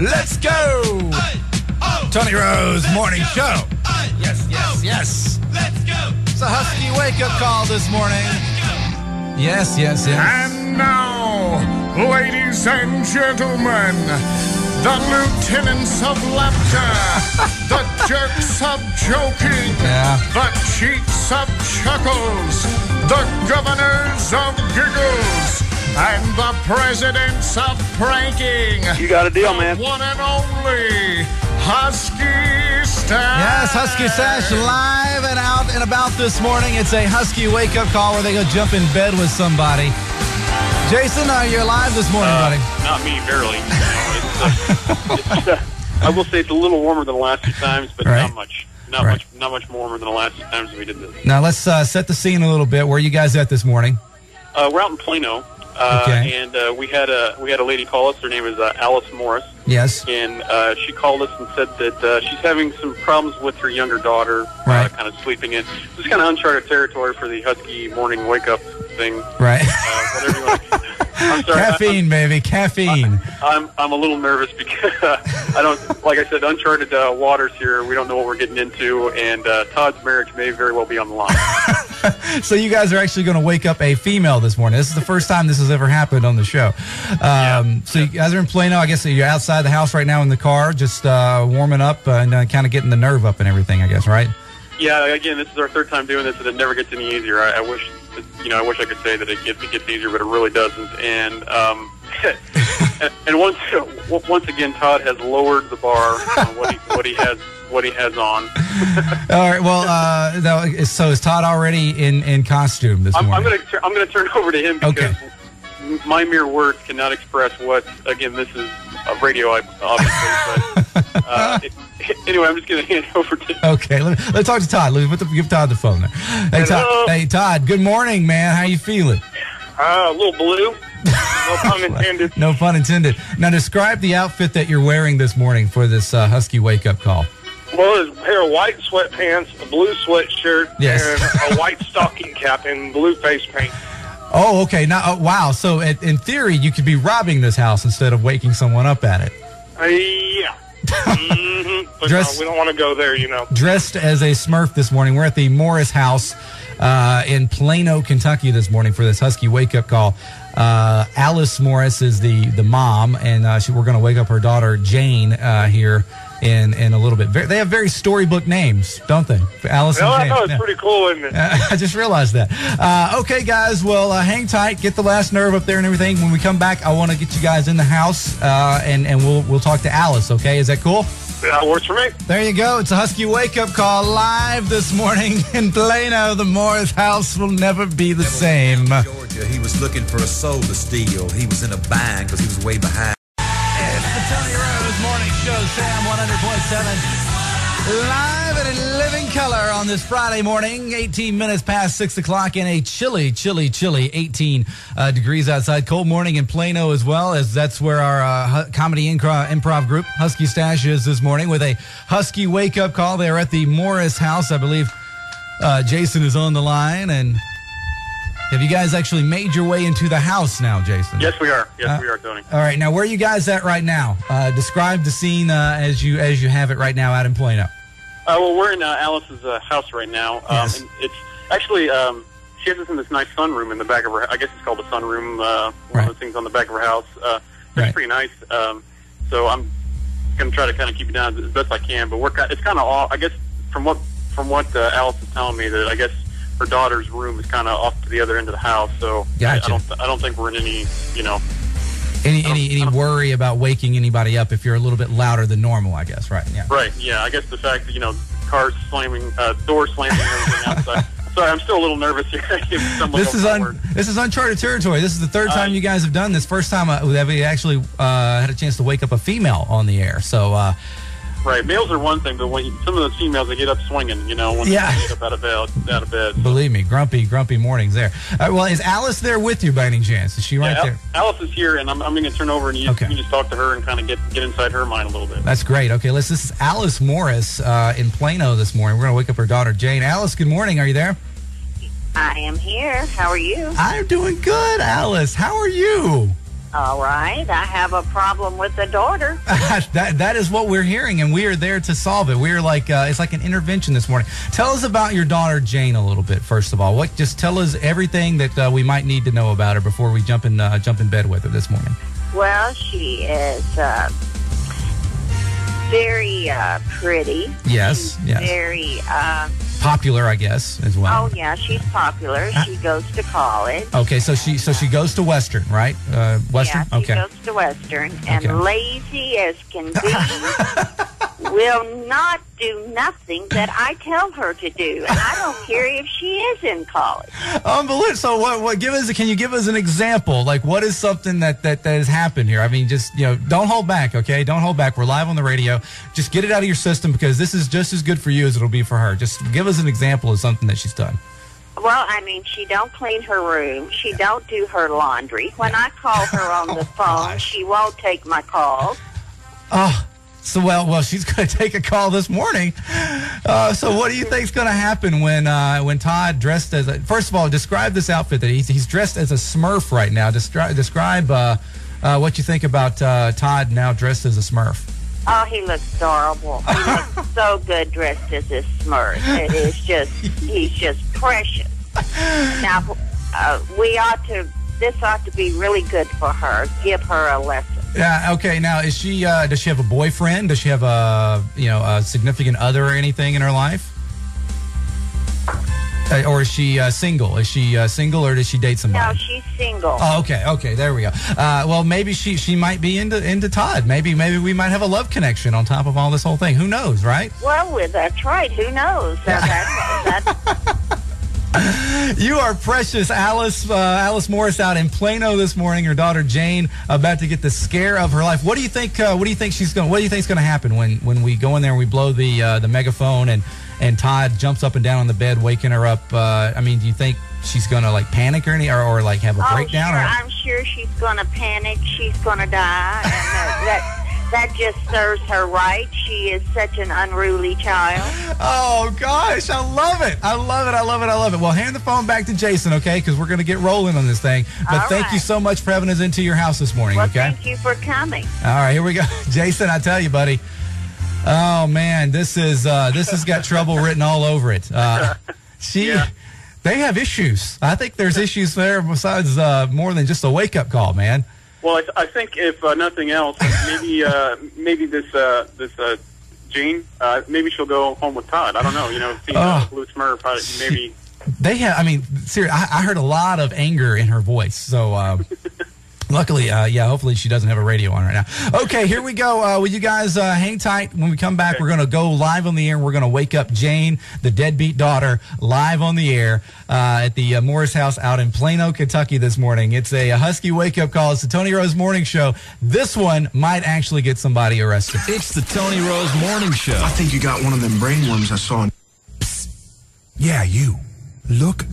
Let's go! Tony Rose Morning Show. Yes. Let's go! It's a Husky wake-up call this morning. Yes. And now, ladies and gentlemen, the lieutenants of laughter, the jerks of joking, the cheats of chuckles, the governors of giggles, and the presidents of pranking. You got a deal, man. One and only Husky Stache. Yes, Husky Stache live and out and about this morning. It's a Husky wake-up call where they go jump in bed with somebody. Jason, you're live this morning, buddy. Not me, barely. I will say it's a little warmer than the last few times, but not much. Not much warmer than the last few times we did this. Now let's set the scene a little bit. Where are you guys at this morning? We're out in Plano, and we had a lady call us. Her name is Alice Morris. Yes. And she called us and said that she's having some problems with her younger daughter, kind of sleeping in. This is kind of uncharted territory for the Husky morning wake-up thing. Right. Whatever you want to I'm sorry. Caffeine, baby, caffeine. I'm a little nervous because I don't, like I said, uncharted waters here. We don't know what we're getting into, and Todd's marriage may very well be on the line. So you guys are actually going to wake up a female this morning. This is the first time this has ever happened on the show. So you guys are in Plano. I guess you're outside the house right now in the car, just warming up and kind of getting the nerve up and everything, I guess, right? Yeah, again, this is our third time doing this, and it never gets any easier. I wish I could say that it gets easier, but it really doesn't. And and once again, Todd has lowered the bar on what he has on. All right. Well, so is Todd already in costume this morning? I'm gonna turn over to him because my mere words cannot express what. Again, this is a radio, obviously. But anyway, I'm just gonna hand it over to. Okay. Let's talk to Todd. Give Todd the phone there. Hey, Todd. Good morning, man. How you feeling? A little blue. No pun intended. No pun intended. Now, describe the outfit that you're wearing this morning for this Husky wake-up call. Well, it's a pair of white sweatpants, a blue sweatshirt, and a white stocking cap and blue face paint. Oh, okay. Now, wow. So, in theory, you could be robbing this house instead of waking someone up at it. Yeah. But no, we don't want to go there, Dressed as a Smurf this morning. We're at the Morris house in Plano, Kentucky this morning for this Husky wake-up call. Alice Morris is the mom, and we're going to wake up her daughter, Jane, here in a little bit. They have very storybook names, don't they? Alice and Jane. I know. It's pretty cool, isn't it? I just realized that. Okay, guys. Well, hang tight. Get the last nerve up there and everything. When we come back, I want to get you guys in the house, and we'll talk to Alice, okay? Is that cool? That works for me. There you go. It's a Husky wake-up call live this morning in Plano. The Morris house will never be the same. Georgia, he was looking for a soul to steal. He was in a bind because he was way behind. It's the Tony Rose Morning Show, Sam 100.7. Live and in living color on this Friday morning, 18 minutes past 6 o'clock in a chilly 18 degrees outside. Cold morning in Plano as well, as that's where our comedy improv group, Husky Stache, is this morning with a Husky wake-up call. They're at the Morris house. I believe Jason is on the line. And have you guys actually made your way into the house now, Jason? Yes, we are. Yes, we are, Tony. All right. Now, where are you guys at right now? Describe the scene as you have it right now out in Plano. Well, we're in Alice's house right now. Yes. And it's actually, she has us in this nice sunroom in the back of her. I guess it's called the sunroom. One of the things on the back of her house. It's pretty nice. So I'm going to try to kind of keep it down as best I can. But it's kind of off. I guess from what Alice is telling me, that I guess her daughter's room is kind of off to the other end of the house. So gotcha. I don't think we're in any, Any worry about waking anybody up if you're a little bit louder than normal, I guess, right? Yeah. Right, yeah. I guess the fact that, cars slamming, doors slamming, everything outside. Sorry, I'm still a little nervous here. This is uncharted territory. This is the third time you guys have done this. First time that we actually had a chance to wake up a female on the air. So, right, males are one thing, but when some of those females, they get up swinging, when they get up out of bed. So. Believe me, grumpy mornings there. Well, is Alice there with you by any chance? Is she right there? Alice is here, and I'm going to turn over, and you can just talk to her and kind of get inside her mind a little bit. That's great. Okay, this is Alice Morris in Plano this morning. We're going to wake up her daughter, Jane. Alice, good morning. Are you there? I am here. How are you? I'm doing good, Alice. How are you? All right. I have a problem with the daughter. That is what we're hearing, and we are there to solve it. We're like it's like an intervention this morning. Tell us about your daughter Jane a little bit. First of all, just tell us everything that we might need to know about her before we jump in bed with her this morning. Well, she is very pretty. Yes, she's yes. Very popular, I guess, as well. Oh yeah, she's popular. She goes to college. Okay, so she goes to Western, right? Western. Yeah, she okay. goes to Western, and lazy as can be. Will not do nothing that I tell her to do, and I don't care if she is in college. Unbelievable. So what can you give us an example? Like, what is something that has happened here? I mean, just, don't hold back, okay? Don't hold back. We're live on the radio. Just get it out of your system, because this is just as good for you as it'll be for her. Just give us an example of something that she's done. Well, I mean, she don't clean her room. She don't do her laundry. When I call her on the phone, she won't take my calls. Oh, so well, she's going to take a call this morning. So what do you think is going to happen when Todd, dressed as first of all, describe this outfit that he's dressed as a Smurf right now. Describe what you think about Todd now dressed as a Smurf. Oh, he looks adorable. He looks so good dressed as this Smurf. It is he's just precious. Now, this ought to be really good for her. Give her a lesson. Yeah. Okay. Now, does she have a boyfriend? Does she have a significant other or anything in her life? Or is she single? Is she single, or does she date somebody? No, she's single. Oh, okay. Okay. There we go. Well, maybe she might be into Todd. Maybe we might have a love connection on top of all this whole thing. Who knows, right? Well, that's right. Who knows? You are precious, Alice Morris, out in Plano this morning. Her daughter Jane about to get the scare of her life. What do you think? What do you think is going to happen when we go in there and we blow the megaphone and Todd jumps up and down on the bed, waking her up? I mean, do you think she's going to panic or like have a breakdown? Sure. I'm sure she's going to panic. She's going to die, and that just serves her right. She is such an unruly child. Oh, gosh. I love it. I love it. Well, hand the phone back to Jason, okay? Because we're going to get rolling on this thing. But thank you so much for having us into your house this morning, okay? Thank you for coming. All right, here we go. Jason, I tell you, buddy. Oh, man, this has got trouble written all over it. They have issues. I think there's issues there besides more than just a wake-up call, man. Well, I think if nothing else, maybe this Jane, maybe she'll go home with Todd. I don't know. Seeing Blue Smurf, maybe. They have. I mean, seriously, I heard a lot of anger in her voice. So. Luckily, hopefully she doesn't have a radio on right now. Okay, here we go. Will you guys hang tight? When we come back, we're going to go live on the air. We're going to wake up Jane, the deadbeat daughter, live on the air at the Morris house out in Plano, Kentucky this morning. It's a Husky wake-up call. It's the Tony Rose Morning Show. This one might actually get somebody arrested. It's the Tony Rose Morning Show. I think you got one of them brainworms I saw. Yeah, you. Look